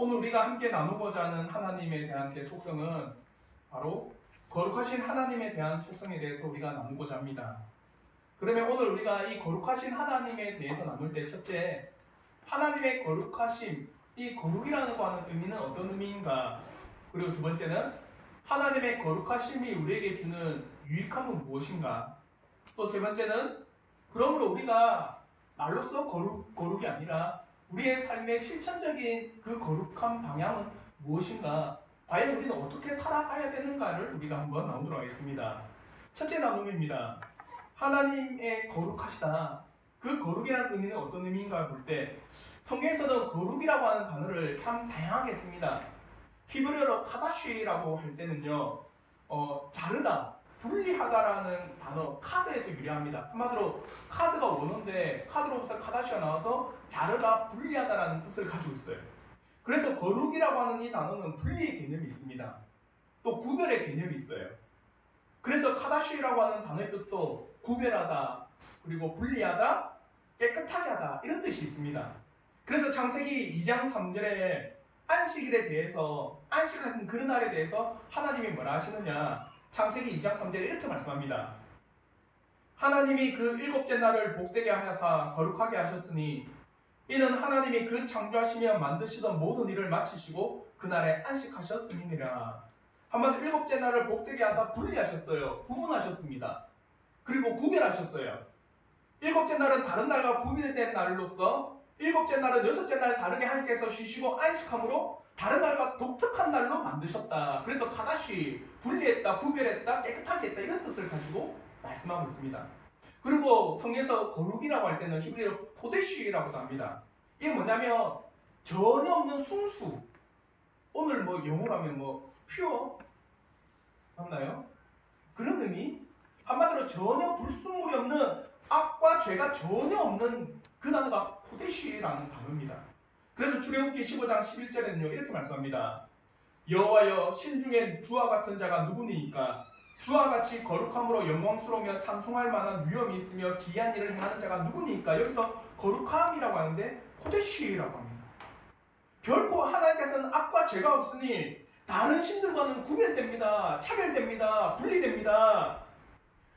오늘 우리가 함께 나누고자 하는 하나님에 대한 속성은 바로 거룩하신 하나님에 대한 속성에 대해서 우리가 나누고자 합니다. 그러면 오늘 우리가 이 거룩하신 하나님에 대해서 나눌 때 첫째, 하나님의 거룩하심, 이 거룩이라고 하는 의미는 어떤 의미인가? 그리고 두 번째는 하나님의 거룩하심이 우리에게 주는 유익함은 무엇인가? 또 세 번째는 그러므로 우리가 말로써 거룩이 아니라 우리의 삶의 실천적인 그 거룩한 방향은 무엇인가? 과연 우리는 어떻게 살아가야 되는가를 우리가 한번 나누도록 하겠습니다. 첫째 나눔입니다. 하나님의 거룩하시다. 그 거룩이라는 의미는 어떤 의미인가 볼 때 성경에서는 거룩이라고 하는 단어를 참 다양하게 씁니다. 히브리어로 카다시라고 할 때는요, 자르다, 분리하다라는 단어 카드에서 유래합니다. 한마디로 카드가 원어인데 카드로부터 카다시가 나와서 자르다, 분리하다라는 뜻을 가지고 있어요. 그래서 거룩이라고 하는 이 단어는 분리의 개념이 있습니다. 또 구별의 개념이 있어요. 그래서 카다시라고 하는 단어의 뜻도 구별하다, 그리고 분리하다, 깨끗하게 하다 이런 뜻이 있습니다. 그래서 창세기 2장 3절에 안식일에 대해서, 안식하신 그 날에 대해서 하나님이 뭐라 하시느냐, 창세기 2장 3절에 이렇게 말씀합니다. 하나님이 그 일곱째 날을 복되게 하여사 거룩하게 하셨으니 이는 하나님이 그 창조하시며 만드시던 모든 일을 마치시고 그날에 안식하셨음이니라. 한마디로 일곱째 날을 복되게 하사 분리하셨어요. 구분하셨습니다. 그리고 구별하셨어요. 일곱째 날은 다른 날과 구별된 날로서 일곱째 날은 여섯째 날 다르게 하나님께서 쉬시고 안식함으로 다른 날과 독특한 날로 만드셨다. 그래서 카다시, 분리했다, 구별했다, 깨끗하게 했다 이런 뜻을 가지고 말씀하고 있습니다. 그리고 성경에서 거룩이라고 할 때는 히브리어로 코데시라고도 합니다. 이게 뭐냐면 전혀 없는 순수. 오늘 영어로 하면 퓨어 맞나요? 그런 의미? 한마디로 전혀 불순물이 없는 악과 죄가 전혀 없는 그 단어가 코데시라는 단어입니다. 그래서 출애굽기 15장 11절에는요 이렇게 말씀합니다. 여호와여 신중에 주와 같은 자가 누구니이까 주와 같이 거룩함으로 영광스러우며 찬송할 만한 위엄이 있으며 기이한 일을 행하는 자가 누구니이까. 여기서 거룩함이라고 하는데 코데시라고 합니다. 결코 하나님께서는 악과 죄가 없으니 다른 신들과는 구별됩니다. 차별됩니다. 분리됩니다.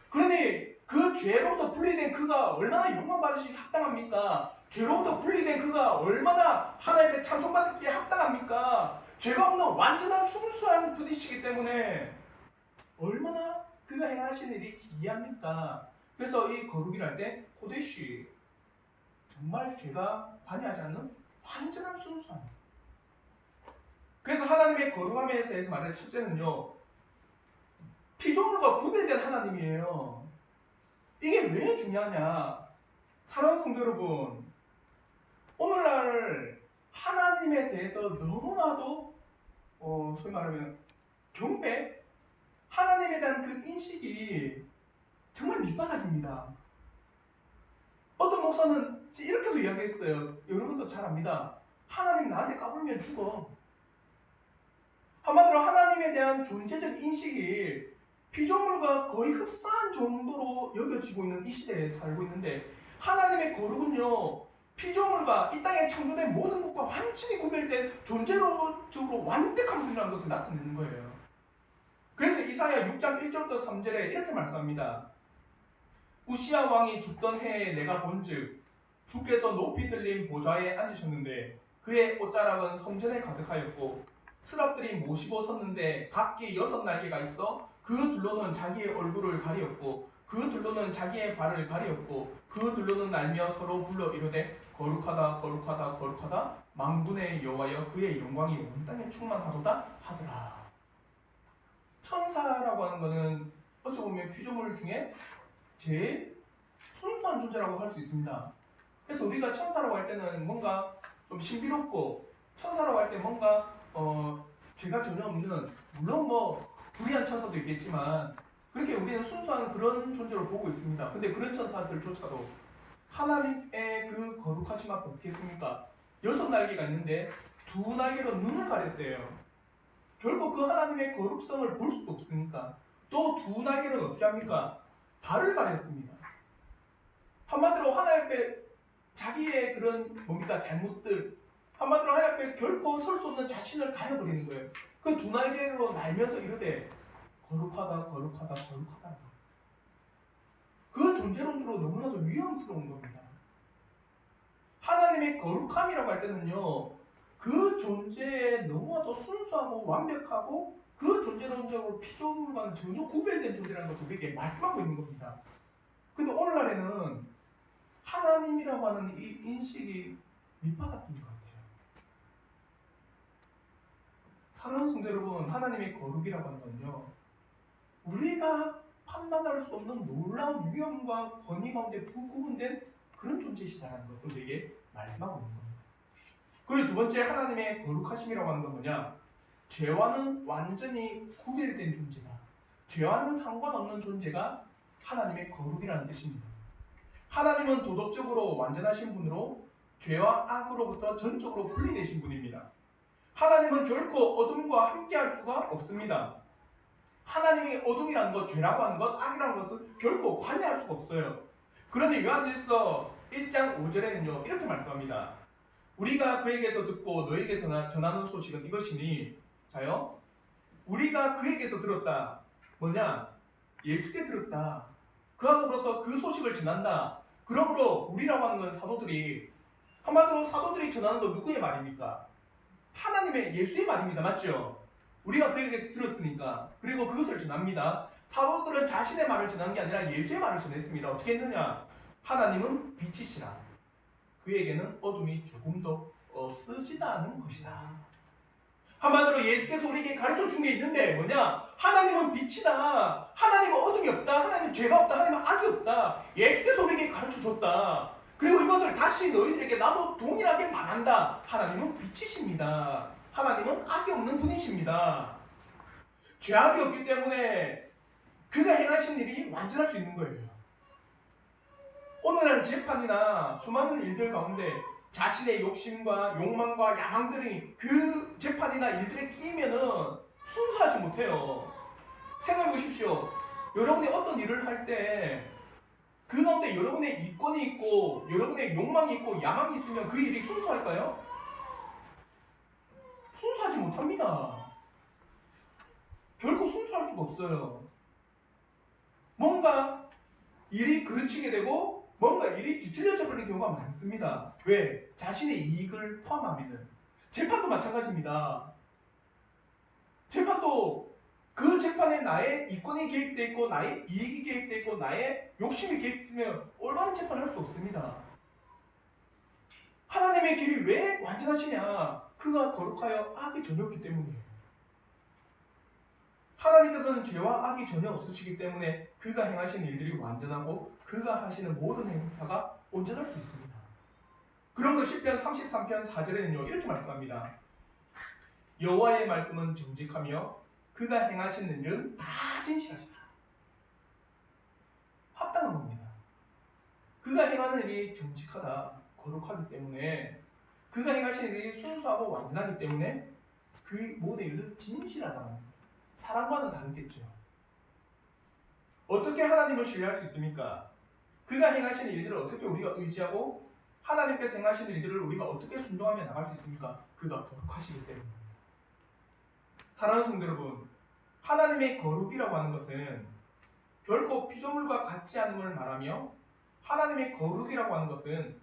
그러니 그 죄로부터 분리된 그가 얼마나 영광받으시기 합당합니까? 죄로부터 분리된 그가 얼마나 하나님의 찬송받기에 합당합니까? 죄가 없는 완전한 순수한 분이시기 때문에 얼마나 그가 행하신 일이 기이합니까? 그래서 이 거룩이라 할 때 코데시, 정말 죄가 관여하지 않는 완전한 순수함. 그래서 하나님의 거룩함에 대해서 말하는 첫째는요, 피조물과 구별된 하나님이에요. 이게 왜 중요하냐? 사랑하는 성도 여러분, 오늘날 하나님에 대해서 너무나도 소위 말하면 경배, 하나님에 대한 그 인식이 정말 밑바닥입니다. 어떤 목사는 이렇게도 이야기했어요. 여러분도 잘 압니다. 하나님 나한테 까불면 죽어. 한마디로 하나님에 대한 존재적 인식이 피조물과 거의 흡사한 정도로 여겨지고 있는 이 시대에 살고 있는데, 하나님의 거룩은요 피조물과 이 땅에 창조된 모든 것과 완전히 구별된 존재적으로 완벽한 분이라는 것을 나타내는 거예요. 그래서 이사야 6장 1절부터 3절에 이렇게 말씀합니다. 우시야 왕이 죽던 해에 내가 본즉 주께서 높이 들린 보좌에 앉으셨는데 그의 옷자락은 성전에 가득하였고 스랍들이 모시고 섰는데 각기 6날개가 있어 그 둘로는 자기의 얼굴을 가리었고 그 둘로는 자기의 발을 가리었고 그 둘로는 날며 서로 불러 이르되 거룩하다 거룩하다 거룩하다 만군의 여호와여 그의 영광이 온 땅에 충만하도다 하더라. 천사라고 하는 것은 어찌 보면 피조물 중에 제일 순수한 존재라고 할 수 있습니다. 그래서 우리가 천사라고 할 때는 뭔가 좀 신비롭고, 천사라고 할 때 뭔가 죄가 전혀 없는, 물론 불의한 천사도 있겠지만 그렇게 우리는 순수한 그런 존재로 보고 있습니다. 근데 그런 천사들조차도 하나님의 그 거룩하심 앞에 어떻게 했습니까? 6날개가 있는데 2날개로 눈을 가렸대요. 결국 그 하나님의 거룩성을 볼 수도 없으니까. 또 2날개는 어떻게 합니까? 발을 가렸습니다. 한마디로 하나님 앞에 자기의 그런 잘못들, 한마디로 하얗게 결코 설 수 없는 자신을 가려버리는 거예요. 그 두 날개로 날면서 이르되 거룩하다 거룩하다 거룩하다. 그 존재론적으로 너무나도 위험스러운 겁니다. 하나님의 거룩함이라고 할 때는요, 그 존재에 너무나도 순수하고 완벽하고 그 존재론적으로 피조물과는 전혀 구별된 존재라는 것을 우리에게 말씀하고 있는 겁니다. 근데 오늘날에는 하나님이라고 하는 이 인식이 밑바닥인 것 같아요. 사랑하는 성도 여러분, 하나님의 거룩이라고 하는 건요, 우리가 판단할 수 없는 놀라운 위험과 권위 가운데 구분된 그런 존재이시다라는 것을 우리에게 말씀하고 있는 겁니다. 그리고 두 번째, 하나님의 거룩하심이라고 하는 건 뭐냐? 죄와는 완전히 구별된 존재다. 죄와는 상관없는 존재가 하나님의 거룩이라는 뜻입니다. 하나님은 도덕적으로 완전하신 분으로 죄와 악으로부터 전적으로 분리되신 분입니다. 하나님은 결코 어둠과 함께할 수가 없습니다. 하나님이 어둠이라는 것, 죄라고 하는 것, 악이라는 것을 결코 관여할 수가 없어요. 그런데 요한일서 1장 5절에는요 이렇게 말씀합니다. 우리가 그에게서 듣고 너에게서 전하는 소식은 이것이니, 자요, 우리가 그에게서 들었다. 뭐냐? 예수께 들었다. 그와 더불어서 그 소식을 전한다. 그러므로 우리라고 하는 건 사도들이, 한마디로 사도들이 전하는 건 누구의 말입니까? 하나님의, 예수의 말입니다. 맞죠? 우리가 그에게서 들었으니까. 그리고 그것을 전합니다. 사도들은 자신의 말을 전하는 게 아니라 예수의 말을 전했습니다. 어떻게 했느냐? 하나님은 빛이시라. 그에게는 어둠이 조금도 없으시다는 것이다. 한마디로 예수께서 우리에게 가르쳐 준 게 있는데 뭐냐? 하나님은 빛이다. 하나님은 어둠이 없다. 하나님은 죄가 없다. 하나님은 악이 없다. 예수께서 우리에게 가르쳐 줬다. 그리고 이것을 다시 너희들에게 나도 동일하게 말한다. 하나님은 빛이십니다. 하나님은 악이 없는 분이십니다. 죄악이 없기 때문에 그가 행하신 일이 완전할 수 있는 거예요. 오늘날 재판이나 수많은 일들 가운데 자신의 욕심과 욕망과 야망들이 그 재판이나 일들에 끼면은 순수하지 못해요. 생각해 보십시오. 여러분이 어떤 일을 할 때 그 가운데 여러분의 이권이 있고 여러분의 욕망이 있고 야망이 있으면 그 일이 순수할까요? 순수하지 못합니다. 결코 순수할 수가 없어요. 뭔가 일이 그치게 되고 뭔가 일이 뒤틀려져 버리는 경우가 많습니다. 왜? 자신의 이익을 포함하면. 재판도 마찬가지입니다. 재판도 그 재판에 나의 이권이 개입되어 있고 나의 이익이 개입되어 있고 나의 욕심이 개입되면 올바른 재판을 할 수 없습니다. 하나님의 길이 왜 완전하시냐? 그가 거룩하여 악이 전혀 없기 때문이에요. 하나님께서는 죄와 악이 전혀 없으시기 때문에 그가 행하시는 일들이 완전하고 그가 하시는 모든 행사가 온전할 수 있습니다. 그런 걸 시편 33편 4절에는요 이렇게 말씀합니다. 여호와의 말씀은 정직하며 그가 행하시는 일은 다 진실하시다. 합당한 겁니다. 그가 행하는 일이 정직하다, 거룩하기 때문에 그가 행하시는 일이 순수하고 완전하기 때문에 그 모든 일은 진실하다는 겁니다. 사람과는 다르겠죠. 어떻게 하나님을 신뢰할 수 있습니까? 그가 행하시는 일들을 어떻게 우리가 의지하고 하나님께서 행하시는 일들을 우리가 어떻게 순종하며 나갈 수 있습니까? 그가 거룩하시기 때문입니다. 사랑하는 성도 여러분, 하나님의 거룩이라고 하는 것은 결코 피조물과 같지 않음을 말하며 하나님의 거룩이라고 하는 것은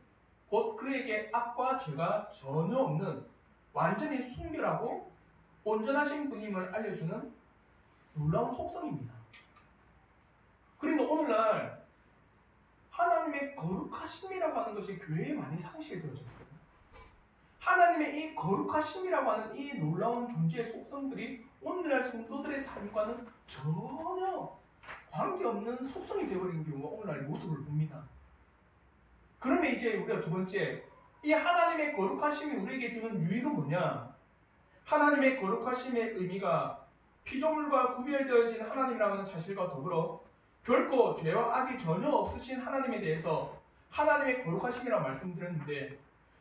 곧 그에게 악과 죄가 전혀 없는 완전히 순결하고 온전하신 분임을 알려주는 놀라운 속성입니다. 그런데 오늘날 하나님의 거룩하심이라고 하는 것이 교회에 많이 상실이 되어졌어요. 하나님의 이 거룩하심이라고 하는 이 놀라운 존재의 속성들이 오늘날 성도들의 삶과는 전혀 관계없는 속성이 되어버린 경우가 오늘날 모습을 봅니다. 그러면 이제 우리가 두 번째, 이 하나님의 거룩하심이 우리에게 주는 유익은 뭐냐? 하나님의 거룩하심의 의미가 피조물과 구별되어진 하나님이라는 사실과 더불어 결코 죄와 악이 전혀 없으신 하나님에 대해서 하나님의 거룩하심이라고 말씀드렸는데,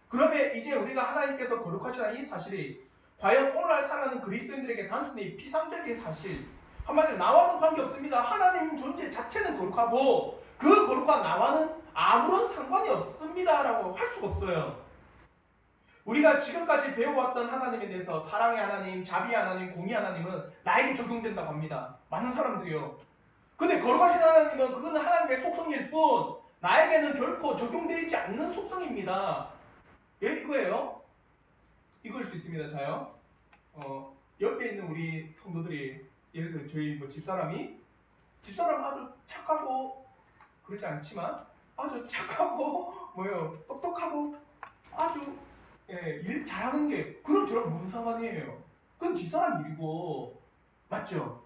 그러면 이제 우리가 하나님께서 거룩하시다는 이 사실이 과연 오늘날 살아가는 그리스도인들에게 단순히 피상적인 사실, 한마디로 나와는 관계없습니다. 하나님 존재 자체는 거룩하고 그 거룩과 나와는 아무런 상관이 없습니다 라고 할 수가 없어요. 우리가 지금까지 배워왔던 하나님에 대해서 사랑의 하나님, 자비의 하나님, 공의 하나님은 나에게 적용된다고 합니다. 많은 사람들이요. 근데 거룩하신 하나님은 그거는 하나님의 속성일 뿐 나에게는 결코 적용되지 않는 속성입니다. 예, 이거예요. 이거일 수 있습니다. 자요. 옆에 있는 우리 성도들이 예를 들어 저희 집사람이 아주 착하고 그렇지 않지만 아주 착하고 똑똑하고 아주 일 잘하는 게 그럼 저랑 무슨 상관이에요? 그건 집사람 일이고 맞죠?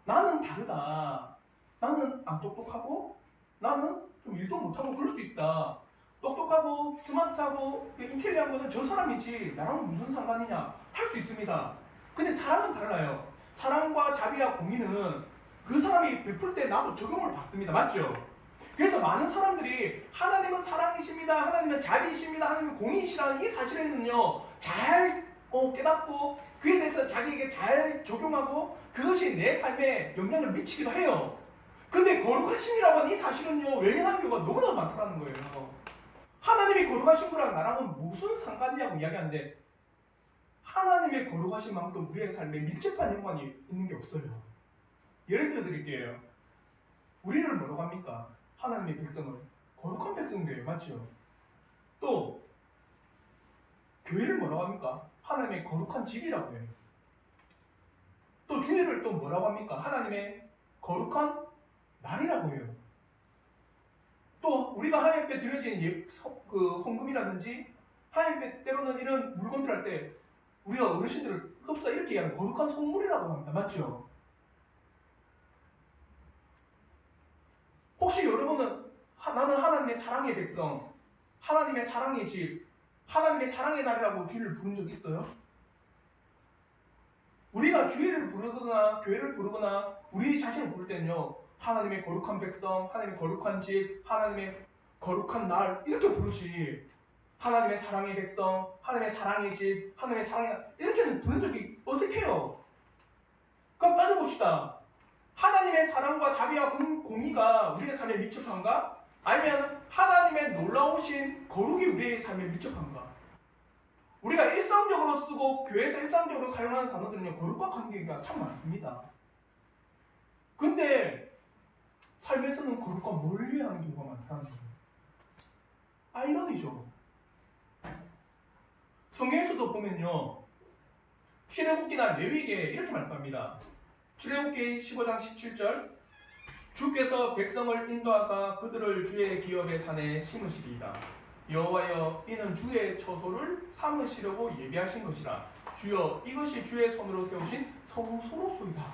나는 다르다. 나는 안 똑똑하고 나는 좀 일도 못하고 그럴 수 있다. 똑똑하고 스마트하고 인텔리한 거는 저 사람이지 나랑 무슨 상관이냐 할 수 있습니다. 근데 사랑은 달라요. 사랑과 자비와 공의는 그 사람이 베풀 때 나도 적용을 받습니다. 맞죠? 그래서 많은 사람들이 하나님은 사랑이십니다. 하나님은 자비이십니다. 하나님은 공의이시라는 이 사실에는요 잘 깨닫고 그에 대해서 자기에게 잘 적용하고 그것이 내 삶에 영향을 미치기도 해요. 근데 거룩하심이라고 하는 이 사실은요 외면하는 경우가 너무나 많다는 거예요. 하나님이 거룩하신 거랑 나랑은 무슨 상관이냐고 이야기하는데 하나님의 거룩하신 만큼 우리의 삶에 밀접한 연관이 있는 게 없어요. 예를 들어 드릴게요. 우리를 뭐라고 합니까? 하나님의 백성을 거룩한 백성들이에요. 맞죠? 또 교회를 뭐라고 합니까? 하나님의 거룩한 집이라고 해요. 또 주일을 또 뭐라고 합니까? 하나님의 거룩한 날이라고 해요. 또 우리가 하나님 앞에 드려진 헌금이라든지 하나님 앞에 때로는 이런 물건들 할 때 우리가 어르신들을 흡사 이렇게 얘기하는 거룩한 선물이라고 합니다. 맞죠? 혹시 여러분은 나는 하나님의 사랑의 백성, 하나님의 사랑의 집, 하나님의 사랑의 날이라고 주일을 부른 적 있어요? 우리가 주일을 부르거나 교회를 부르거나 우리 자신을 부를 때는요 하나님의 거룩한 백성, 하나님의 거룩한 집, 하나님의 거룩한 날 이렇게 부르지 하나님의 사랑의 백성, 하나님의 사랑의 집, 하나님의 사랑의 날 이렇게는 부른 적이 어색해요. 그럼 따져봅시다. 하나님의 사랑과 자비와 공의가 우리의 삶에 밀접한가? 아니면 하나님의 놀라우신 거룩이 우리의 삶에 밀접한가? 우리가 일상적으로 쓰고 교회에서 일상적으로 사용하는 단어들은요 거룩과 관계가 참 많습니다. 근데 삶에서는 거룩과 멀리하는 경우가 많다는 거예요. 아이러니죠. 성경에서도 보면요 출애굽기나 레위기에 이렇게 말씀합니다. 출애굽기 15장 17절 주께서 백성을 인도하사 그들을 주의 기업의 산에 심으시리이다. 여호와여 이는 주의 처소를 삼으시려고 예비하신 것이라. 주여 이것이 주의 손으로 세우신 성소로소이다.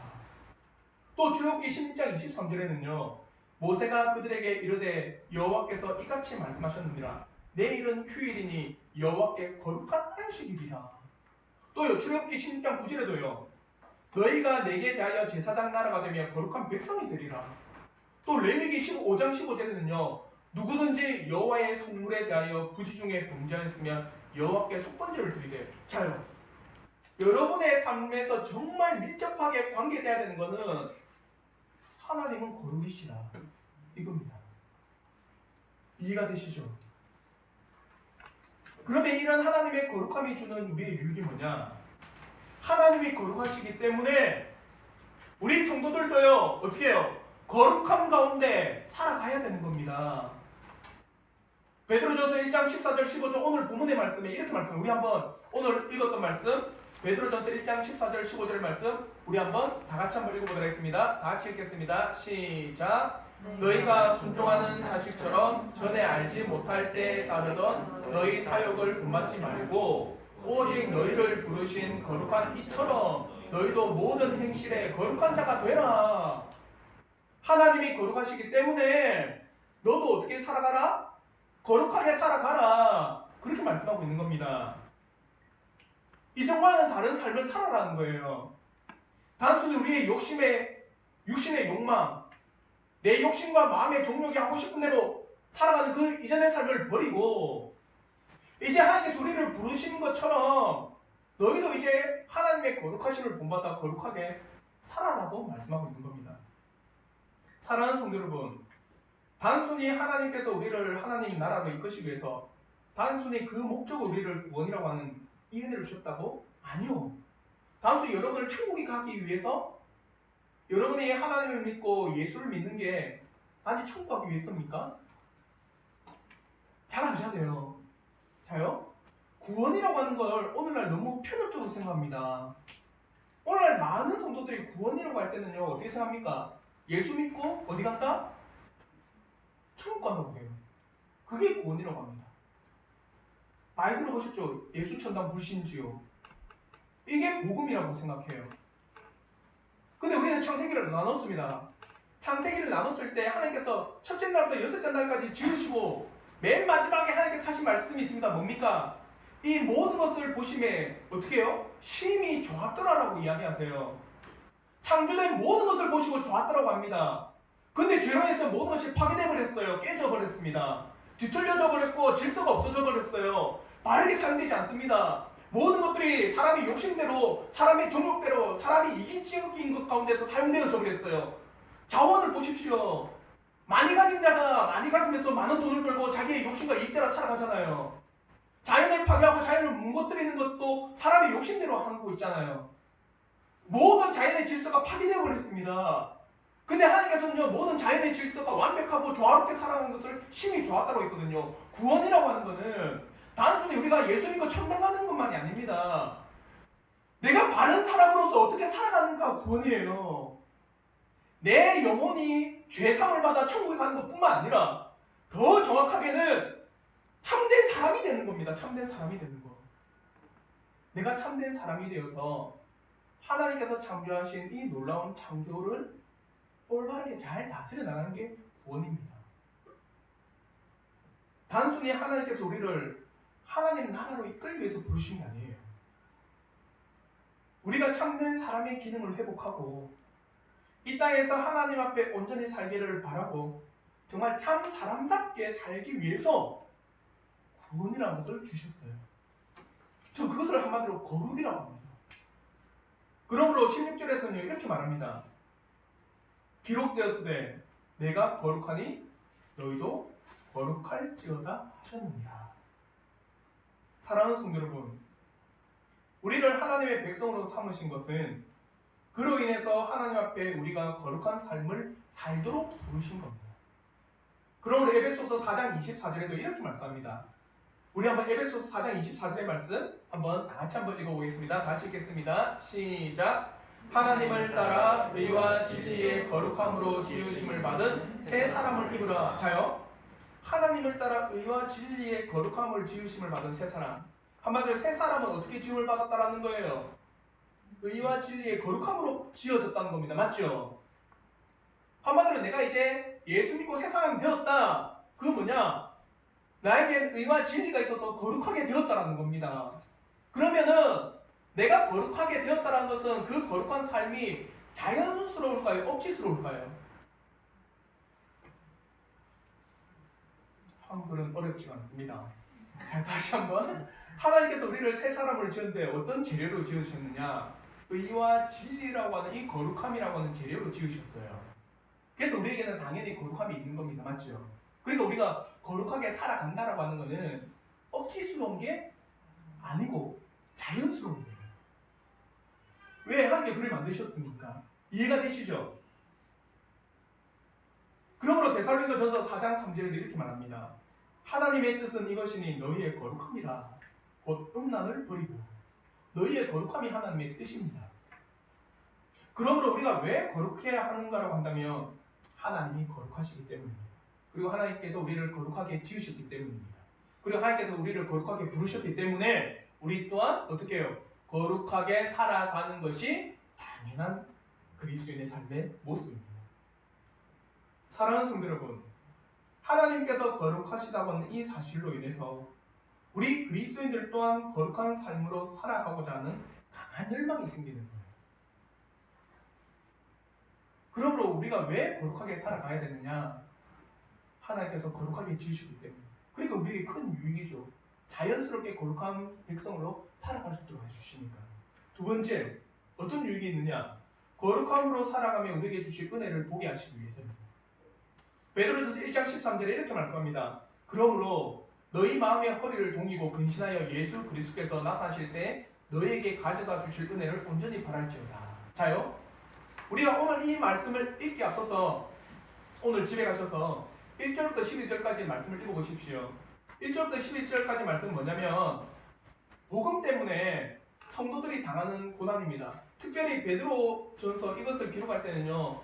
또 출애굽기 16장 23절에는요 모세가 그들에게 이르되 여호와께서 이같이 말씀하셨느니라. 내일은 휴일이니 여호와께 거룩한 안식일이라. 또요 출애굽기 16장 9절에도요 너희가 내게 대하여 제사장 나라가 되며 거룩한 백성이 되리라. 또 레위기 15장 15절에는요 누구든지 여호와의 성물에 대하여 부지 중에 범죄하였으면 여호와께 속건제를 드리되. 자요 여러분의 삶에서 정말 밀접하게 관계돼야 되는 것은 하나님은 거룩이시라 이겁니다. 이해가 되시죠? 그러면 이런 하나님의 거룩함이 주는 우리의 유익이 뭐냐? 하나님이 거룩하시기 때문에 우리 성도들도요 어떻게 해요? 거룩함 가운데 살아가야 되는 겁니다. 베드로전서 1장 14절 15절 오늘 본문의 말씀에 이렇게 말씀해요. 우리 한번 오늘 읽었던 말씀 베드로전서 1장 14절 15절 말씀 우리 한번 다 같이 한번 읽어보도록 하겠습니다. 다 같이 읽겠습니다. 시작. 너희가 순종하는 자식처럼 전에 알지 못할 때 따르던 너희 사역을 본받지 말고 오직 너희를 부르신 거룩한 이처럼 너희도 모든 행실에 거룩한 자가 되라. 하나님이 거룩하시기 때문에 너도 어떻게 살아가라? 거룩하게 살아가라. 그렇게 말씀하고 있는 겁니다. 이전과는 다른 삶을 살아가는 거예요. 단순히 우리의 육신의 욕망, 내 욕심과 마음의 정욕이 하고 싶은 대로 살아가는 그 이전의 삶을 버리고 이제 하나님께서 우리를 부르시는 것처럼 너희도 이제 하나님의 거룩하심을 본받아 거룩하게 살아라고 말씀하고 있는 겁니다. 사랑하는 성도 여러분, 단순히 하나님께서 우리를 하나님 나라로 이끄시기 위해서 단순히 그 목적으로 우리를 구원이라고 하는 이 은혜를 주셨다고? 아니요. 단순히 여러분을 천국에 가기 위해서 여러분이 하나님을 믿고 예수를 믿는 게 단지 천국 가기 위해서입니까? 잘 아셔야 돼요. 자요? 구원이라고 하는 걸 오늘날 너무 편협적으로 생각합니다. 오늘날 많은 성도들이 구원이라고 할 때는요, 어떻게 생각합니까? 예수 믿고 어디 간다? 천국 간다고 해요. 그게 구원이라고 합니다. 많이 들어보셨죠? 예수 천당 불신지요. 이게 복음이라고 생각해요. 근데 우리는 창세기를 나눴습니다. 창세기를 나눴을 때 하나님께서 첫째 날부터 여섯째 날까지 지으시고 맨 마지막에 하나님께서 하신 말씀이 있습니다. 뭡니까? 이 모든 것을 보심에 어떻게 해요? 심히 좋았더라라고 이야기하세요. 창조된 모든 것을 보시고 좋았더라고 합니다. 근데 죄로 인해서 모든 것이 파괴되어 버렸어요. 깨져 버렸습니다. 뒤틀려져 버렸고 질서가 없어져 버렸어요. 바르게 사용되지 않습니다. 모든 것들이 사람의 욕심대로, 사람의 종욕대로, 사람이 이기적인 것 가운데서 사용되어져 버렸어요. 자원을 보십시오. 많이 가진 자가 많이 가지면서 많은 돈을 벌고 자기의 욕심과 이익대로 살아가잖아요. 자연을 파괴하고 자연을 뭉거뜨리는 것도 사람의 욕심대로 하고 있잖아요. 모든 자연의 질서가 파괴되어 버렸습니다. 근데 하나님께서는요, 모든 자연의 질서가 완벽하고 조화롭게 살아가는 것을 심히 좋았다고 했거든요. 구원이라고 하는 것은 단순히 우리가 예수 믿고 천당 가는 것만이 아닙니다. 내가 바른 사람으로서 어떻게 살아가는가 구원이에요. 내 영혼이 죄상을 받아 천국에 가는 것뿐만 아니라 더 정확하게는 참된 사람이 되는 겁니다. 참된 사람이 되는 거. 내가 참된 사람이 되어서 하나님께서 창조하신 이 놀라운 창조를 올바르게 잘 다스려 나가는 게 구원입니다. 단순히 하나님께서 우리를 하나님 나라로 이끌기 위해서 부르신 게 아니에요. 우리가 참된 사람의 기능을 회복하고 이 땅에서 하나님 앞에 온전히 살기를 바라고 정말 참 사람답게 살기 위해서 구원이라는 것을 주셨어요. 저 그것을 한마디로 거룩이라고 합니다. 그러므로 16절에서는 이렇게 말합니다. 기록되었으되 내가 거룩하니 너희도 거룩할지어다 하셨느니라. 사랑하는 성도 여러분, 우리를 하나님의 백성으로 삼으신 것은 그로 인해서 하나님 앞에 우리가 거룩한 삶을 살도록 부르신 겁니다. 그러므로 에베소서 4장 24절에도 이렇게 말씀합니다. 우리 한번 에베소서 4장 24절의 말씀 한번 다 같이 한번 읽어보겠습니다. 다 같이 읽겠습니다. 시작. 하나님을 따라 의와 진리의 거룩함으로 지으심을 받은 새 사람을 입으라. 자요, 하나님을 따라 의와 진리의 거룩함을 지으심을 받은 새 사람. 한마디로 새 사람은 어떻게 지음을 받았다라는 거예요? 의와 진리의 거룩함으로 지어졌다는 겁니다. 맞죠? 한마디로 내가 이제 예수 믿고 새 사람이 되었다. 그건 뭐냐? 나에게 의와 진리가 있어서 거룩하게 되었다라는 겁니다. 그러면은 내가 거룩하게 되었다는 것은 그 거룩한 삶이 자연스러울까요? 억지스러울까요? 한글은 어렵지가 않습니다. 자, 다시 한번. 하나님께서 우리를 새 사람을 지었는데 어떤 재료로 지으셨느냐? 의와 진리라고 하는 이 거룩함이라고 하는 재료로 지으셨어요. 그래서 우리에게는 당연히 거룩함이 있는 겁니다. 맞죠? 그러니까 우리가 거룩하게 살아간다라고 하는 것은 억지스러운 게 아니고 자연스러운 거예요. 왜 하나님께 그를 만드셨습니까? 이해가 되시죠? 그러므로 데살로니가전서 4장 3절에 이렇게 말합니다. 하나님의 뜻은 이것이니 너희의 거룩함이라 곧 음란을 버리고. 너희의 거룩함이 하나님의 뜻입니다. 그러므로 우리가 왜 거룩해야 하는가라고 한다면 하나님이 거룩하시기 때문입니다. 그리고 하나님께서 우리를 거룩하게 지으셨기 때문입니다. 그리고 하나님께서 우리를 거룩하게 부르셨기 때문에 우리 또한 어떻게 해요? 거룩하게 살아가는 것이 당연한 그리스도인의 삶의 모습입니다. 사랑하는 성도 여러분, 하나님께서 거룩하시다고 하는 이 사실로 인해서 우리 그리스도인들 또한 거룩한 삶으로 살아가고자 하는 강한 열망이 생기는 거예요. 그러므로 우리가 왜 거룩하게 살아가야 되느냐? 하나님께서 거룩하게 지으셨기 때문에. 그러니까 우리에게 큰 유익이죠. 자연스럽게 거룩한 백성으로 살아갈 수 있도록 해주시니까. 두 번째, 어떤 유익이 있느냐? 거룩함으로 살아가며 우리에게 주실 은혜를 보게 하시기 위해서입니다. 베드로전서 1장 13절에 이렇게 말씀합니다. 그러므로 너희 마음의 허리를 동이고 근신하여 예수 그리스도께서 나타나실 때 너희에게 가져다 주실 은혜를 온전히 바랄지어다. 자요, 우리가 오늘 이 말씀을 읽기 앞서서 오늘 집에 가셔서 1절부터 12절까지 말씀을 읽어보십시오. 1절부터 12절까지 말씀은 뭐냐면 복음 때문에 성도들이 당하는 고난입니다. 특별히 베드로전서 이것을 기록할 때는요,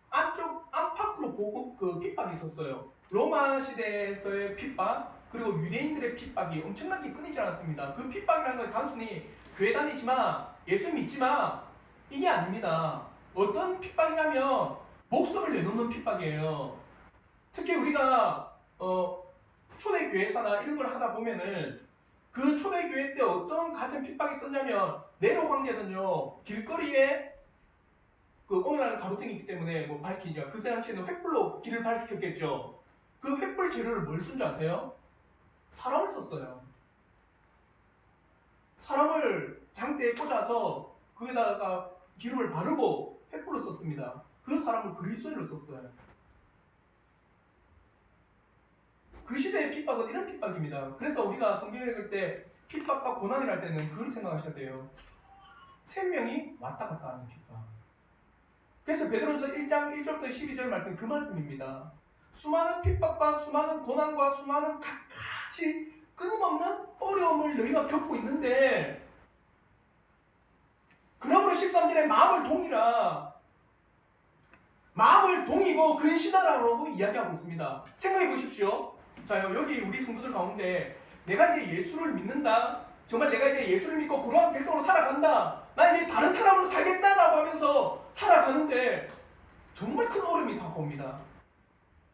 안팎으로 보고 핍박이 있었어요. 로마 시대에서의 핍박, 그리고 유대인들의 핍박이 엄청나게 끊이지 않았습니다. 그 핍박이라는 건 단순히 교회 다니지 마, 예수 믿지 마, 이게 아닙니다. 어떤 핍박이냐면 목숨을 내놓는 핍박이에요. 특히 우리가 초대교회사나 이런 걸 하다 보면은 그 초대교회 때 어떤 가정 핍박이 있었냐면, 네로 황제는요 길거리에 오늘날 가로등이 있기 때문에 밝히죠. 그 당시에는 횃불로 길을 밝혔겠죠. 그 횃불 재료를 뭘 쓴 줄 아세요? 사람을 썼어요. 사람을 장대에 꽂아서 거기다가 기름을 바르고 횃불로 썼습니다. 그 사람을 그리스도인으로 썼어요. 그 시대의 핍박은 이런 핍박입니다. 그래서 우리가 성경 읽을 때 핍박과 고난이랄 때는 그걸 생각하셔야 돼요. 생명이 왔다 갔다 하는 핍박. 그래서 베드로전서 1장 1절부터 12절 말씀, 그 말씀입니다. 수많은 핍박과 수많은 고난과 수많은 각가지 끊임없는 어려움을 너희가 겪고 있는데, 그러므로 13절에 마음을 동이라, 마음을 동이고 근신하라고 이야기하고 있습니다. 생각해 보십시오. 자, 여기 우리 성도들 가운데 내가 이제 예수를 믿는다, 정말 내가 이제 예수를 믿고 거룩한 백성으로 살아간다, 나 이제 다른 사람으로 살겠다라고 하면서 살아가는데 정말 큰 어려움이 다가옵니다.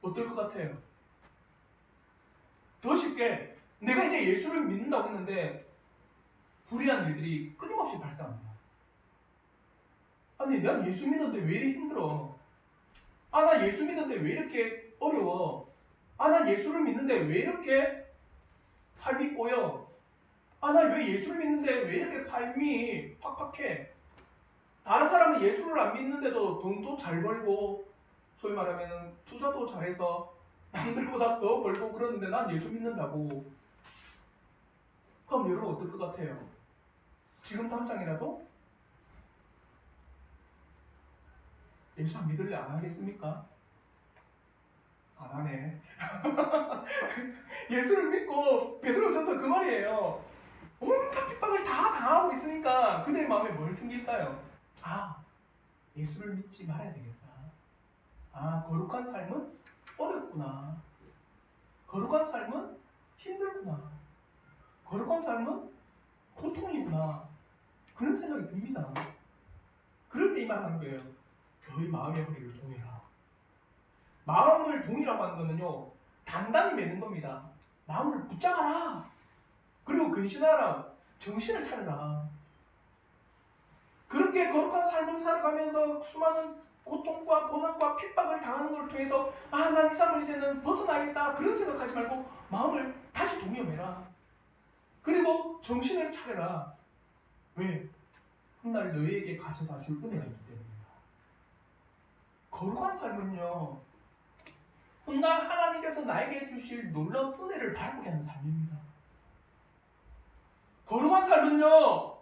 어떨 것 같아요? 더 쉽게 내가 이제 예수를 믿는다고 했는데 불의한 일들이 끊임없이 발생합니다. 아니, 난 예수 믿는데 왜 이렇게 힘들어? 아, 나 예수 믿는데 왜 이렇게 어려워? 아, 나 예수를 믿는데 왜 이렇게 삶이 꼬여? 아, 나 왜 예수를 믿는데 왜 이렇게 삶이 팍팍해? 다른 사람은 예수를 안 믿는데도 돈도 잘 벌고, 소위 말하면 투자도 잘해서 남들보다 더 벌고 그러는데 난 예수 믿는다고. 그럼 여러분 어떨 것 같아요? 지금 당장이라도 예수 안 믿을래 안 하겠습니까? 안 하네. 예수를 믿고, 베드로전서 그 말이에요. 온갖 핍박을 다 당하고 있으니까 그들의 마음에 뭘 생길까요? 아, 예수를 믿지 말아야 되겠다. 아, 거룩한 삶은 어렵구나. 거룩한 삶은 힘들구나. 거룩한 삶은 고통이구나. 그런 생각이 듭니다. 그럴 때 이 말 하는 거예요. 너희 마음의 허리를 동이라. 마음을 동이라고 하는 거는요, 단단히 매는 겁니다. 마음을 붙잡아라. 그리고 근신하라. 정신을 차려라. 그렇게 거룩한 삶을 살아가면서 수많은 고통과 고난과 핍박을 당하는 걸 통해서, 아, 난 이 삶을 이제는 벗어나겠다, 그런 생각하지 말고 마음을 다시 동여매라. 그리고 정신을 차려라. 왜? 훗날 너희에게 가져다 줄 은혜가 있기 때문입니다. 거룩한 삶은요, 훗날 하나님께서 나에게 주실 놀라운 은혜를 바라보게 하는 삶입니다. 거룩한 삶은요,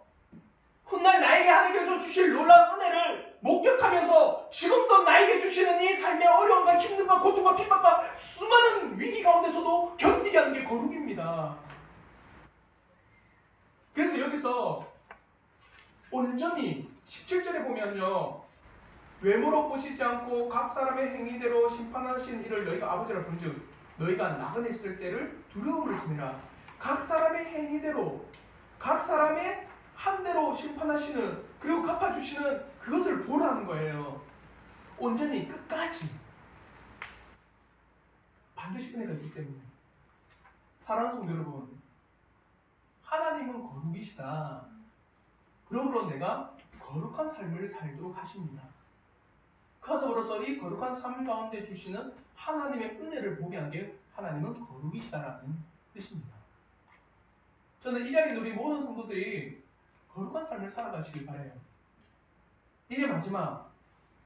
훗날 나에게 하나님께서 주실 놀라운 은혜를 목격하면서 지금도 나에게 주시는 이 삶의 어려움과 힘듦과 고통과 핍박과 수많은 위기 가운데서도 견디게 하는 게 거룩입니다. 그래서 여기서 온전히 17절에 보면요, 외모로 보시지 않고 각 사람의 행위대로 심판하신 이를 너희가 아버지라 부른즉 너희가 나그네있을 때를 두려움을 지니라. 각 사람의 행위대로, 각 사람의 한 대로 심판하시는, 그리고 갚아주시는 그것을 보라는 거예요. 온전히 끝까지. 반드시 은혜가 있기 때문에. 사랑하는 성도 여러분, 하나님은 거룩이시다. 그러므로 내가 거룩한 삶을 살도록 하십니다. 그와 더불어서 이 거룩한 삶 가운데 주시는 하나님의 은혜를 보게 한 게 하나님은 거룩이시다라는 뜻입니다. 저는 이 자리에 우리 모든 성도들이 거룩한 삶을 살아가시길 바라요. 이제 마지막,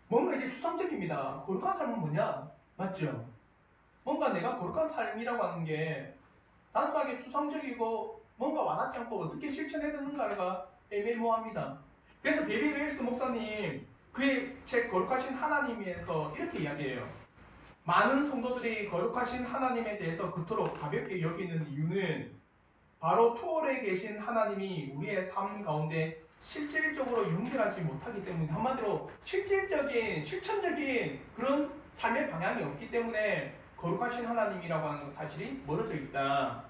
뭔가 이제 추상적입니다. 거룩한 삶은 뭐냐? 맞죠? 뭔가 내가 거룩한 삶이라고 하는 게 단순하게 추상적이고 뭔가 와닿지 않고 어떻게 실천해야 되는가가 애매모호합니다. 그래서 데이비드 윌슨 목사님 그의 책 거룩하신 하나님에서 이렇게 이야기해요. 많은 성도들이 거룩하신 하나님에 대해서 그토록 가볍게 여기는 이유는 바로 초월해 계신 하나님이 우리의 삶 가운데 실질적으로 연결하지 못하기 때문에, 한마디로 실질적인 실천적인 그런 삶의 방향이 없기 때문에 거룩하신 하나님이라고 하는 사실이 멀어져 있다.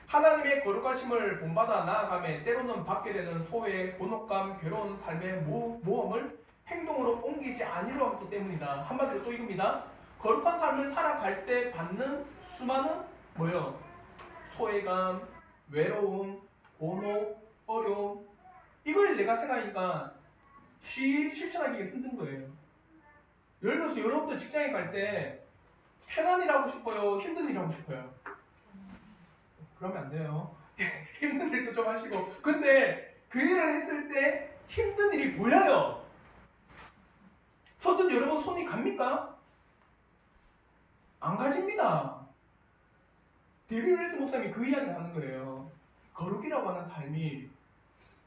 하나님의 거룩하심을 본받아 나아가며 때로는 받게 되는 소외, 곤혹감, 괴로운 삶의 모험을 행동으로 옮기지 않으려 했기 때문이다. 한마디로 또 이겁니다. 거룩한 삶을 살아갈 때 받는 수많은 뭐요? 소외감, 외로움, 곤혹, 어려움, 이걸 내가 생각하니까 실천하기가 힘든 거예요. 예를 들어서 여러분도 직장에 갈 때 편한 일 하고 싶어요? 힘든 일 하고 싶어요? 그러면 안 돼요. 힘든 일도 좀 하시고. 근데 그 일을 했을 때 힘든 일이 보여요. 서든 여러분 손이 갑니까? 안 가집니다. 데이비드 윌슨 목사님이 그 이야기를 하는 거예요. 거룩이라고 하는 삶이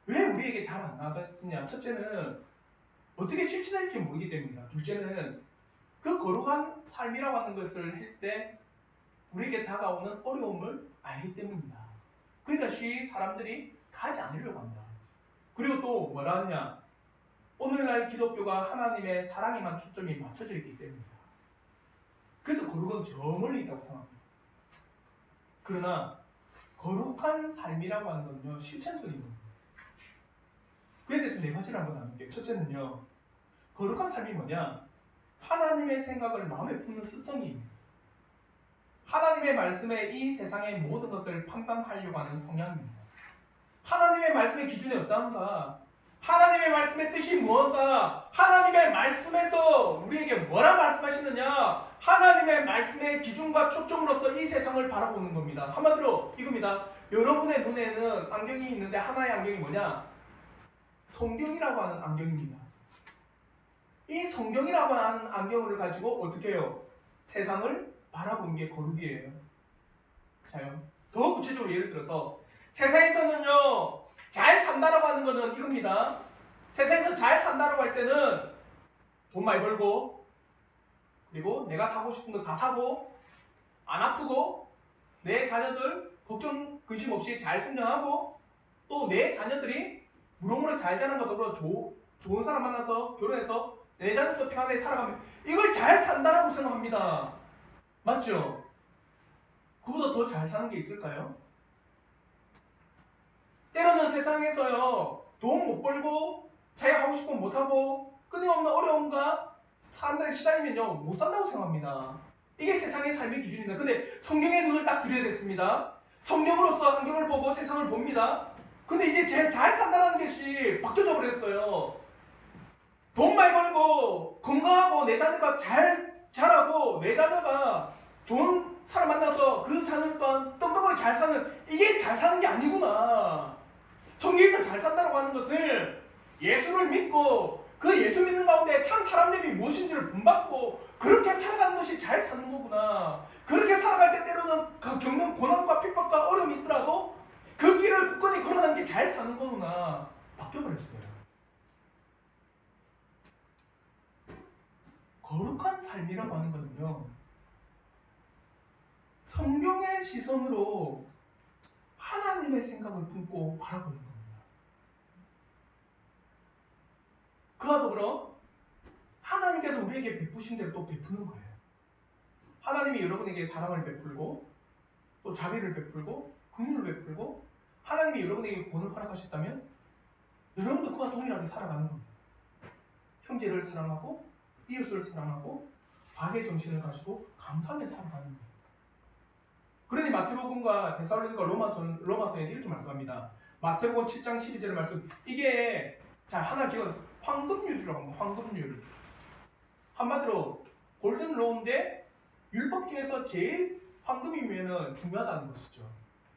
왜 우리에게 잘 안 나가느냐. 첫째는 어떻게 실천할지 모르기 때문이다. 둘째는 그 거룩한 삶이라고 하는 것을 할 때 우리에게 다가오는 어려움을 알기 때문이다. 그러니까 사람들이 가지 않으려고 한다. 그리고 또 뭐라 하느냐. 오늘날 기독교가 하나님의 사랑에만 초점이 맞춰져 있기 때문이다. 그래서 거룩은 저 멀리 있다고 생각합니다. 그러나 거룩한 삶이라고 하는 건요, 실천적인 겁니다. 그에 대해서 네 가지를 한번 나눌게요. 첫째는요, 거룩한 삶이 뭐냐? 하나님의 생각을 마음에 품는 습성입니다. 하나님의 말씀에 이 세상의 모든 것을 판단하려고 하는 성향입니다. 하나님의 말씀의 기준이 어떠한가? 하나님의 말씀의 뜻이 무언가? 하나님의 말씀에서 우리에게 뭐라 말씀하시느냐? 하나님의 말씀의 기준과 초점으로서 이 세상을 바라보는 겁니다. 한마디로 이겁니다. 여러분의 눈에는 안경이 있는데 하나의 안경이 뭐냐? 성경이라고 하는 안경입니다. 이 성경이라고 하는 안경을 가지고 어떻게 해요? 세상을 바라보는 게 거룩이에요. 자요. 더 구체적으로 예를 들어서 세상에서는요, 잘 산다라고 하는 거는 이겁니다. 세상에서 잘 산다라고 할 때는 돈 많이 벌고, 그리고 내가 사고 싶은 거 다 사고, 안 아프고, 내 자녀들 걱정 근심 없이 잘 성장하고, 또 내 자녀들이 무럭무럭 잘 자는 것도 좋은 사람 만나서 결혼해서 내 자녀도 평안하게 살아가면 이걸 잘 산다라고 생각합니다. 맞죠? 그보다 더 잘 사는 게 있을까요? 때로는 세상에서요, 돈 못 벌고 자기가 하고 싶은 건 못하고 끊임없는 어려움과 사람들이 시달리면요, 못 산다고 생각합니다. 이게 세상의 삶의 기준입니다. 근데 성경의 눈을 딱 들여야 됐습니다. 성경으로서 환경을 보고 세상을 봅니다. 근데 이제 잘 산다는 것이 바뀌어져 버렸어요. 돈 많이 벌고 건강하고 내 자녀가 잘 자라고 내 자녀가 좋은 사람 만나서 그 자녀 또한 떡떡하게 잘 사는, 이게 잘 사는 게 아니구나. 성경에서 잘 산다고 하는 것을 예수를 믿고 그 예수 믿는 가운데 참 사람됨이 무엇인지를 본받고 그렇게 살아가는 것이 잘 사는 거구나. 그렇게 살아갈 때 때로는 겪는 고난과 핍박과 어려움이 있더라도 그 길을 굳건히 걸어가는 게 잘 사는 거구나. 바뀌어버렸어요. 거룩한 삶이라고 하는 거는요, 성경의 시선으로 하나님의 생각을 품고 바라보는 겁니다. 그와 더불어 하나님께서 우리에게 베푸신 대로 또 베푸는 거예요. 하나님이 여러분에게 사랑을 베풀고 또 자비를 베풀고 긍휼을 베풀고 하나님이 여러분에게 구원을 허락하셨다면 여러분도 그와 동일하게 살아가는 겁니다. 형제를 사랑하고 이웃을 사랑하고 박의 정신을 가지고 감사하며 살아가는 겁니다. 그러니 마태복음과 데살로니가 로마서에 이렇게 말씀합니다. 마태복음 7장 12절 말씀, 이게 자 하나 기억, 황금률이라고 합니다. 황금률. 한마디로 골든 로우인데 율법 중에서 제일 황금이면 중요하다는 것이죠.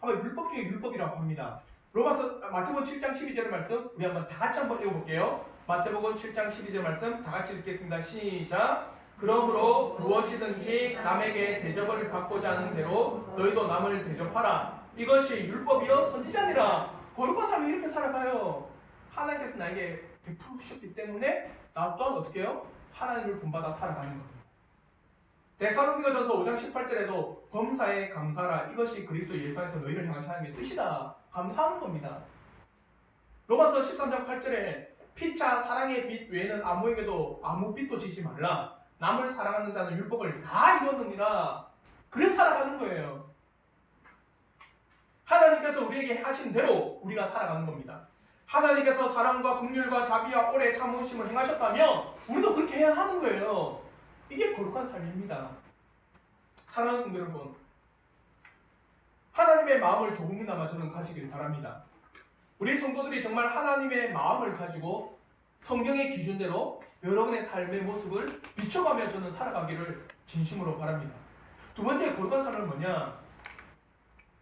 한번 율법 중에 율법이라고 합니다. 마태복음 7장 12절 말씀 우리 한번 다 같이 한번 읽어볼게요. 마태복음 7장 12절 말씀 다 같이 읽겠습니다. 시작. 그러므로 무엇이든지 남에게 대접을 받고자 하는 대로 너희도 남을 대접하라. 이것이 율법이요 선지자니라. 거룩한 삶을 이렇게 살아가요. 하나님께서 나에게 베푸셨기 때문에 나 또한 어떻게 해요? 하나님을 본받아 살아가는 겁니다. 데살로니가전서 5장 18절에도 범사에 감사하라. 이것이 그리스도 예수 안에서 너희를 향한 하나님의 뜻이다. 감사하는 겁니다. 로마서 13장 8절에 피차 사랑의 빛 외에는 아무에게도 아무 빛도 지지 말라. 남을 사랑하는 자는 율법을 다 이뤘느니라. 그래서 살아가는 거예요. 하나님께서 우리에게 하신 대로 우리가 살아가는 겁니다. 하나님께서 사랑과 긍휼과 자비와 오래 참으심을 행하셨다면 우리도 그렇게 해야 하는 거예요. 이게 거룩한 삶입니다. 사랑하는 성도 여러분, 하나님의 마음을 조금이나마 저는 가지길 바랍니다. 우리 성도들이 정말 하나님의 마음을 가지고 성경의 기준대로 여러분의 삶의 모습을 비춰가며 저는 살아가기를 진심으로 바랍니다. 두 번째 거룩한 삶은 뭐냐?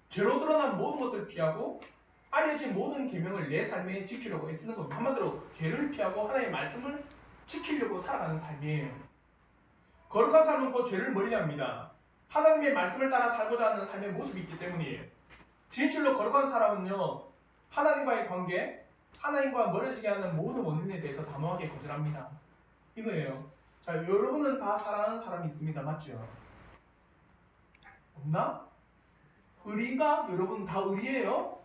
죄로 드러난 모든 것을 피하고 알려진 모든 계명을 내 삶에 지키려고 애쓰는 겁니다. 한마디로 죄를 피하고 하나님의 말씀을 지키려고 살아가는 삶이에요. 거룩한 삶은 곧 죄를 멀리합니다. 하나님의 말씀을 따라 살고자 하는 삶의 모습이 있기 때문이에요. 진실로 거룩한 사람은요, 하나님과의 관계, 하나님과 멀어지게 하는 모든 원인에 대해서 단호하게 거절합니다. 이거예요. 자, 여러분은 다 사랑하는 사람이 있습니다. 맞죠? 없나? 의리가 여러분 다 의리예요?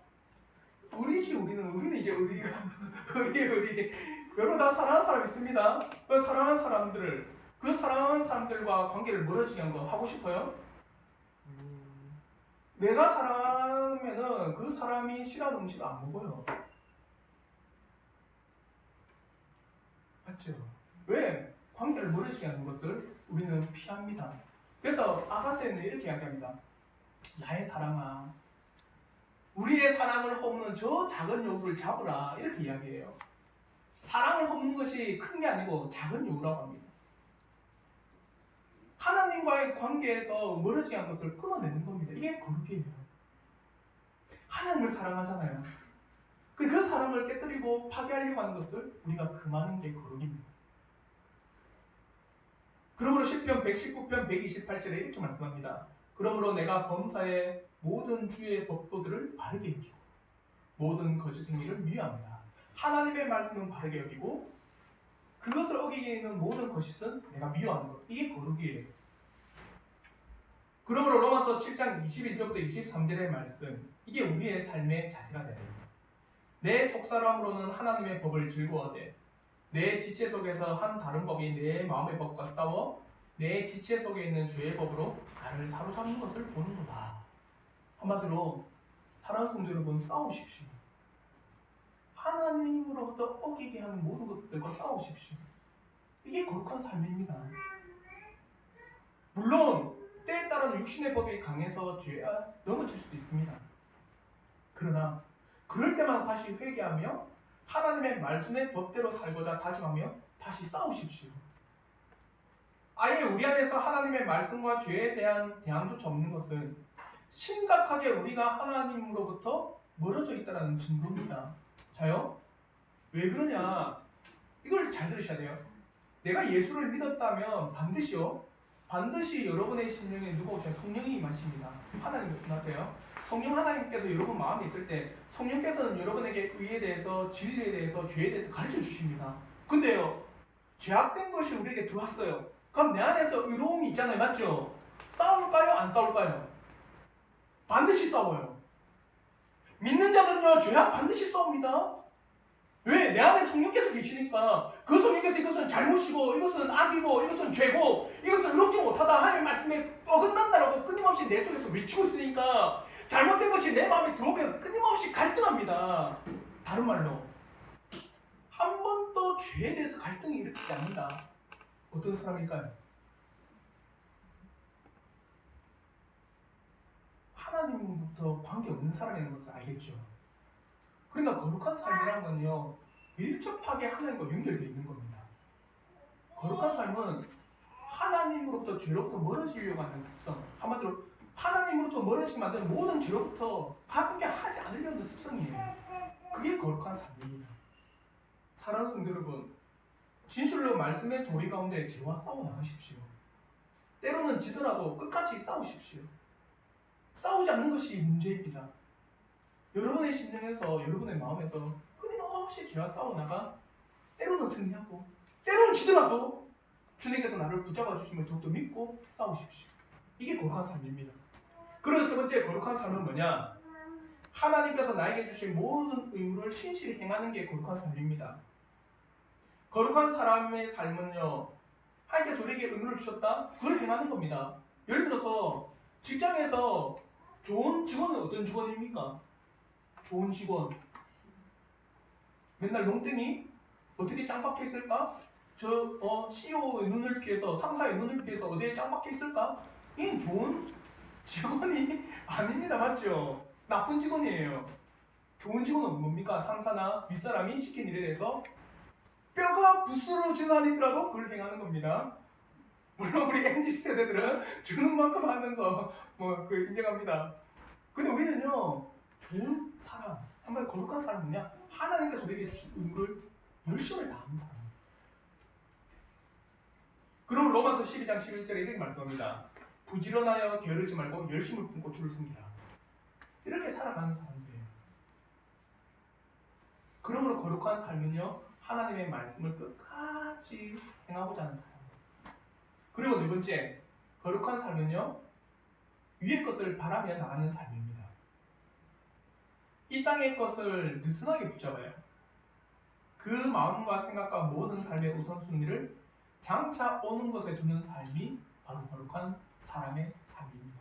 의리지. 우리는 이제 의리가 의리. 여러분 다 사랑하는 사람 있습니다. 그 사랑하는 사람들과 관계를 멀어지게 하는 거 하고 싶어요? 내가 사랑하면은 그 사람이 싫어하는 음식 안 먹어요. 맞죠? 왜? 관계를 멀어지게 하는 것을 우리는 피합니다. 그래서 아가세는 이렇게 이야기합니다. 나의 사랑아, 우리의 사랑을 허무는 저 작은 여우를 잡으라. 이렇게 이야기해요. 사랑을 허무는 것이 큰 게 아니고 작은 여우라고 합니다. 하나님과의 관계에서 멀어지게 한 것을 끊어내는 겁니다. 이게 거룩이에요. 하나님을 사랑하잖아요. 그 사랑을 깨뜨리고 파괴하려고 하는 것을 우리가 금하는 게 거룩입니다. 그러므로 시편 119편 128절에 이렇게 말씀합니다. 그러므로 내가 범사의 모든 주의 법도들을 바르게 여기고 모든 거짓 행위를 미워합니다. 하나님의 말씀은 바르게 여기고 그것을 어기게 있는 모든 거짓은 내가 미워하는 것. 이게 거룩이에요. 그러므로 로마서 7장 21절부터 23절의 말씀, 이게 우리의 삶의 자세가 되는 거예요. 내 속사람으로는 하나님의 법을 즐거워하되 내 지체 속에서 한 다른 법이 내 마음의 법과 싸워 내 지체 속에 있는 죄의 법으로 나를 사로잡는 것을 보는도다. 한마디로 사랑하는 성도 여러분, 싸우십시오. 하나님으로부터 어기게 하는 모든 것들과 싸우십시오. 이게 거룩한 삶입니다. 물론 때에 따라는 육신의 법이 강해서 죄에 넘어질 수도 있습니다. 그러나 그럴 때만 다시 회개하며 하나님의 말씀의 법대로 살고자 다짐하며 다시 싸우십시오. 아예 우리 안에서 하나님의 말씀과 죄에 대한 대항조차 없는 것은 심각하게 우리가 하나님으로부터 멀어져 있다는 증거입니다. 자요? 왜 그러냐? 이걸 잘 들으셔야 돼요. 내가 예수를 믿었다면 반드시 여러분의 심령에 누가 오셔요? 성령이 임하십니다. 하나님 임하세요. 성령 하나님께서 여러분 마음에 있을 때 성령께서는 여러분에게 의에 대해서, 진리에 대해서, 죄에 대해서 가르쳐 주십니다. 근데요, 죄악된 것이 우리에게 들어왔어요. 그럼 내 안에서 의로움이 있잖아요. 맞죠? 싸울까요? 안 싸울까요? 반드시 싸워요. 믿는 자들은요, 죄악 반드시 싸웁니다. 왜? 내 안에 성령께서 계시니까 그 성령께서 이것은 잘못이고 이것은 악이고 이것은 죄고 이것은 의롭지 못하다 하나님의 말씀에 어긋난다라고 끊임없이 내 속에서 외치고 있으니까 잘못된 것이 내 마음에 들어오면 끊임없이 갈등합니다. 다른 말로 한 번도 죄에 대해서 갈등이 일으키지 않는다. 어떤 사람일까요? 하나님부터 관계없는 사람이라는 것을 알겠죠. 그러니까 거룩한 삶이라는 건요, 밀접하게 하나님과 연결되어 있는 겁니다. 거룩한 삶은 하나님으로부터 죄로부터 멀어지려고 하는 습성, 한마디로 하나님으로부터 멀어지게 만드는 모든 죄로부터 가깝게 하지 않으려는 습성이에요. 그게 거룩한 삶입니다. 사랑하는 성도 여러분, 진실로 말씀의 도리 가운데 죄와 싸워 나가십시오. 때로는 지더라도 끝까지 싸우십시오. 싸우지 않는 것이 문제입니다. 여러분의 심령에서 여러분의 마음에서 끊임없이 죄와 싸우다가 때로는 승리하고 때로는 지더라도 주님께서 나를 붙잡아 주심을 더욱더 믿고 싸우십시오. 이게 거룩한 삶입니다. 그리고 세 번째 거룩한 삶은 뭐냐? 하나님께서 나에게 주신 모든 의무를 신실히 행하는 게 거룩한 삶입니다. 거룩한 사람의 삶은요, 하나님께서 우리에게 의무를 주셨다? 그걸 행하는 겁니다. 예를 들어서 직장에서 좋은 직원은 어떤 직원입니까? 좋은 직원. 맨날 농땡이? 어떻게 짱 박혀 있을까? CEO의 눈을 피해서, 상사의 눈을 피해서 어디에 짱 박혀 있을까? 이건 좋은 직원이 아닙니다. 맞죠? 나쁜 직원이에요. 좋은 직원은 뭡니까? 상사나 윗사람이 시킨 일에 대해서 뼈가 부스러지는 한이더라도 그걸 행하는 겁니다. 물론 우리 MZ 세대들은 주는 만큼 하는 거 인정합니다. 근데 우리는요, 좋은 사람, 한마디 거룩한 사람은 뭐냐? 하나님께서 우리에게 주신 의무를 열심을 다하는 사람. 그럼 로마서 12장 11절에 이렇게 말씀합니다. 부지런하여 게으르지 말고 열심을 품고 주를 섬기라. 이렇게 살아가는 사람들이에요. 그러므로 거룩한 삶은요, 하나님의 말씀을 끝까지 행하고자 하는 사람. 그리고 네 번째, 거룩한 삶은요, 위의 것을 바라며 나가는 삶입니다. 이 땅의 것을 느슨하게 붙잡아요. 그 마음과 생각과 모든 삶의 우선순위를 장차 오는 것에 두는 삶이 바로 거룩한 사람의 삶입니다.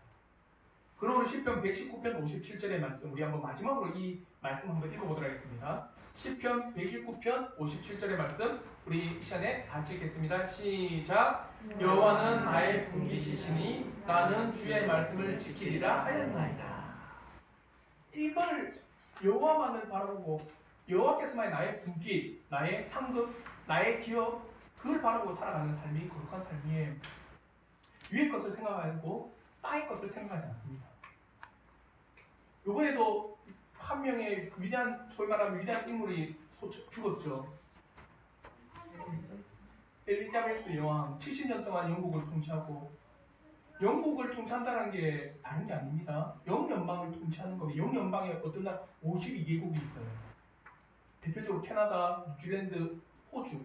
그러므로 시편 119편 57절의 말씀, 우리 한번 마지막으로 이 말씀 한번 읽어보도록 하겠습니다. 시편 119편 57절의 말씀, 우리 이 시간에 같이 읽겠습니다. 시작. 여호와는 나의 분깃이시니 나는 주의 말씀을 지키리라 하였나이다. 이걸 여호와만을 바라보고 여호와께서만이 나의 분깃, 나의 상급, 나의 기업, 그걸 바라보고 살아가는 삶이 거룩한 삶이에요. 위의 것을 생각하고 땅의 것을 생각하지 않습니다. 이번에도 한 명의 위대한, 소위 말하면 위대한 인물이 죽었죠. 엘리자베스 여왕 70년 동안 영국을 통치하고, 영국을 통치한다는 게 다른 게 아닙니다. 영연방을 통치하는 겁니다. 영연방에 어떤 날 52개국이 있어요. 대표적으로 캐나다, 뉴질랜드, 호주.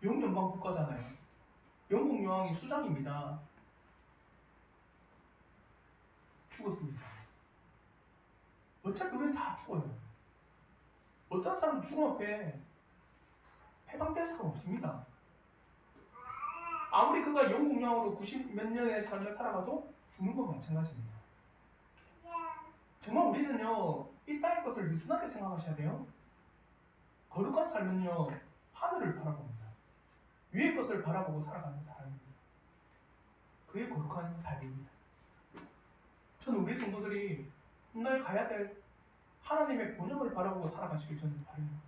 영연방 국가잖아요. 영국 여왕이 수장입니다. 죽었습니다. 어차피 우리는 다 죽어요. 어떤 사람은 죽음 앞에 해방될 사람 없습니다. 아무리 그가 영국 여왕으로 90 몇 년의 삶을 살아가도 죽는 건 마찬가지입니다. 정말 우리는요, 이 땅의 것을 느슨하게 생각하셔야 돼요. 거룩한 삶은요, 하늘을 바라봅니다. 위의 것을 바라보고 살아가는 사람입니다. 그게 거룩한 삶입니다. 저는 우리 성도들이 훗날 가야 될 하나님의 본영을 바라보고 살아가시길 저는 바랍니다.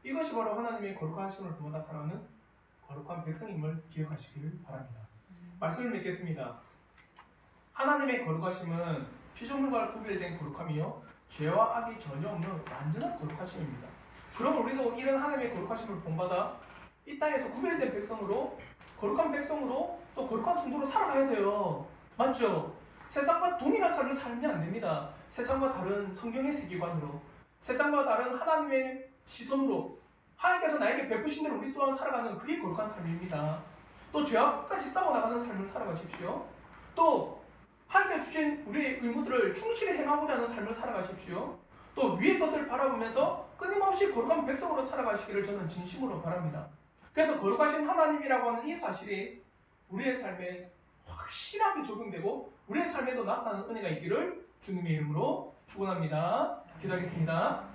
이것이 바로 하나님의 거룩하심을 보다 살아가는 거룩한 백성임을 기억하시기를 바랍니다. 말씀을 맺겠습니다. 하나님의 거룩하심은 피조물과 구별된 거룩함이요, 죄와 악이 전혀 없는 완전한 거룩하심입니다. 그럼 우리도 이런 하나님의 거룩하심을 본받아 이 땅에서 구별된 백성으로, 거룩한 백성으로, 또 거룩한 성도로 살아가야 돼요. 맞죠? 세상과 동일한 삶을 살면 안 됩니다. 세상과 다른 성경의 세계관으로, 세상과 다른 하나님의 시선으로 하나님께서 나에게 베푸신 대로 우리 또한 살아가는, 그게 거룩한 삶입니다. 또 죄와 끝까지 싸워나가는 삶을 살아가십시오. 또 하나님께서 주신 우리의 의무들을 충실히 행하고자 하는 삶을 살아가십시오. 또 위의 것을 바라보면서 끊임없이 거룩한 백성으로 살아가시기를 저는 진심으로 바랍니다. 그래서 거룩하신 하나님이라고 하는 이 사실이 우리의 삶에 확실하게 적용되고 우리의 삶에도 나타나는 은혜가 있기를 주님의 이름으로 축원합니다. 기도하겠습니다.